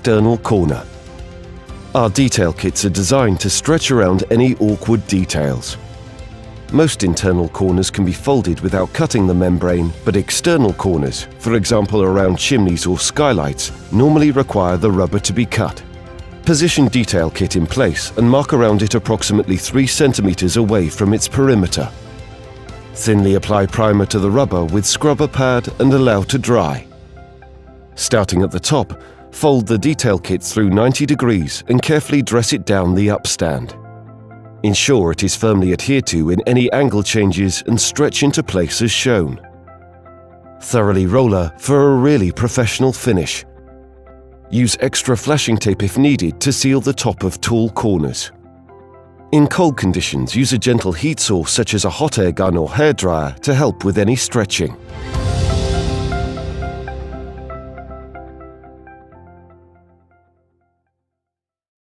external corner. Our detail kits are designed to stretch around any awkward details. Most internal corners can be folded without cutting the membrane, but external corners, for example around chimneys or skylights, normally require the rubber to be cut. Position detail kit in place and mark around it approximately 3 centimeters away from its perimeter. Thinly apply primer to the rubber with scrubber pad and allow to dry. Starting at the top, fold the detail kit through 90 degrees and carefully dress it down the upstand. Ensure it is firmly adhered to in any angle changes and stretch into place as shown. Thoroughly roller for a really professional finish. Use extra flashing tape if needed to seal the top of tall corners. In cold conditions, use a gentle heat source such as a hot air gun or hairdryer to help with any stretching.